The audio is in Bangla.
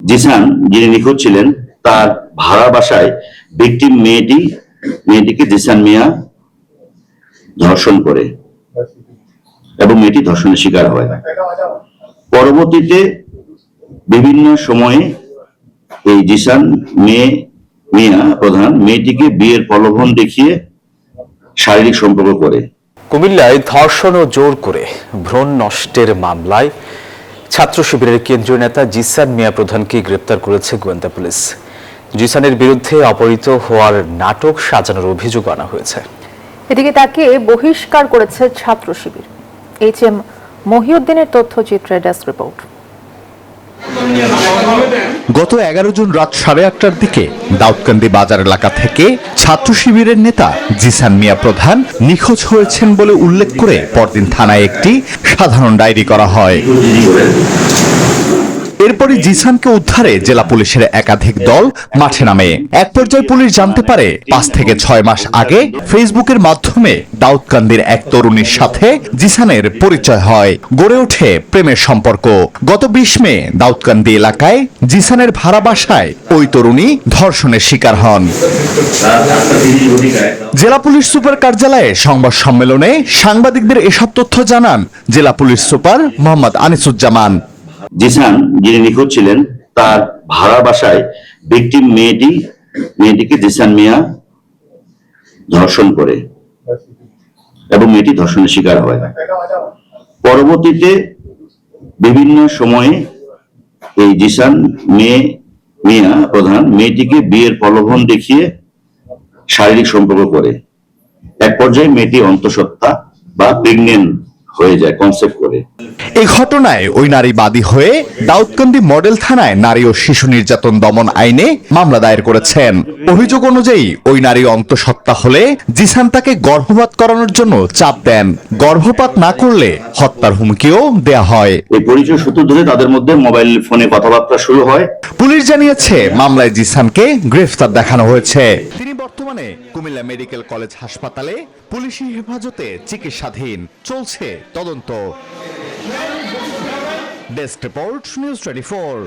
জিসান যিনি নিখোঁজ ছিলেন তার ভাড়া বাসায় ভিকটিম মেয়েটিকে জিসান মিয়া ধর্ষণ করে এবং মেয়েটি ধর্ষণের শিকার হয়। পরবর্তীতে বিভিন্ন সময়ে এই জিসান মিয়া প্রধান মেয়েটিকে বিয়ের প্রলোভন দেখিয়ে শারীরিক সম্পর্ক করে। কুমিল্লায় ধর্ষণ ও জোর করে ভ্রূণ নষ্টের মামলায় ছাত্র শিবিরের কেন্দ্রীয় নেতা জিসান মিয়া প্রধানকে গ্রেপ্তার করেছে গোয়েন্দা পুলিশ। জিসানের বিরুদ্ধে অপহৃত হওয়ার নাটক সাজানোর অভিযোগ আনা হয়েছে। এদিকে তাকে বহিষ্কার করেছে ছাত্র শিবির। এইচএম মহিউদ্দিনের তথ্যচিত্রে ডেস্ক রিপোর্ট। গত 11 জুন রাত 8:30টার দিকে দাউদকান্দি বাজার এলাকা থেকে ছাত্র শিবিরের নেতা জিসান মিয়া প্রধান নিখোঁজ হয়েছেন বলে উল্লেখ করে পরদিন থানায় একটি সাধারণ ডায়েরি করা হয়। এরপরই জিসানকে উদ্ধারে জেলা পুলিশের একাধিক দল মাঠে নামে। এক পর্যায়ে পুলিশ জানতে পারে 5 থেকে 6 মাস আগে ফেসবুকের মাধ্যমে দাউদকান্দির এক তরুণীর সাথে জিসানের পরিচয় হয়, গড়ে ওঠে প্রেমের সম্পর্ক। গত 20 মে দাউদকান্দি এলাকায় জিসানের ভাড়া বাসায় ওই তরুণী ধর্ষণের শিকার হন। জেলা পুলিশ সুপার কার্যালয়ে সংবাদ সম্মেলনে সাংবাদিকদের এসব তথ্য জানান জেলা পুলিশ সুপার মোহাম্মদ আনিসুজ্জামান। জিসান যিনি নিখোঁজ ছিলেন তার ভাড়া বাসায় ভিকটিম মেয়েটিকে জিসান মিয়া ধর্ষণ করে এবং মেয়েটি ধর্ষণের শিকার হয়। পরবর্তীতে বিভিন্ন সময়ে এই জিসান মিয়া প্রধান মেয়েটিকে বিয়ের প্রলোভন দেখিয়ে শারীরিক সম্পর্ক করে। এক পর্যায়ে মেয়েটি অন্তঃসত্ত্বা বা প্রেগনেন্ট হয়ে যায় কনসেপ্ট করে। এই ঘটনায় ওই নারী বাদী হয়ে দাউদকান্দি মডেল থানায় নারী ও শিশু নির্যাতন দমন আইনে মামলা দায়ের করেছেন। অভিযোগ অনুযায়ী ওই নারী অন্তঃসত্ত্বা হলে জিসান তাকে গর্ভপাত করানোর জন্য চাপ দেন। গর্ভপাত না করলে হত্যার হুমকিও দেয়া হয়। এই পরিচয় সূত্র ধরে তাদের মধ্যে মোবাইল ফোনে কথাবার্তা শুরু হয়। পুলিশ জানিয়েছে মামলায় জিসানকে গ্রেফতার দেখানো হয়েছে। তিনি বর্তমানে কুমিল্লা মেডিকেল কলেজ হাসপাতালে পুলিশি হেফাজতে চিকিৎসাধীন। চলছে তদন্ত। Desk report, news 24।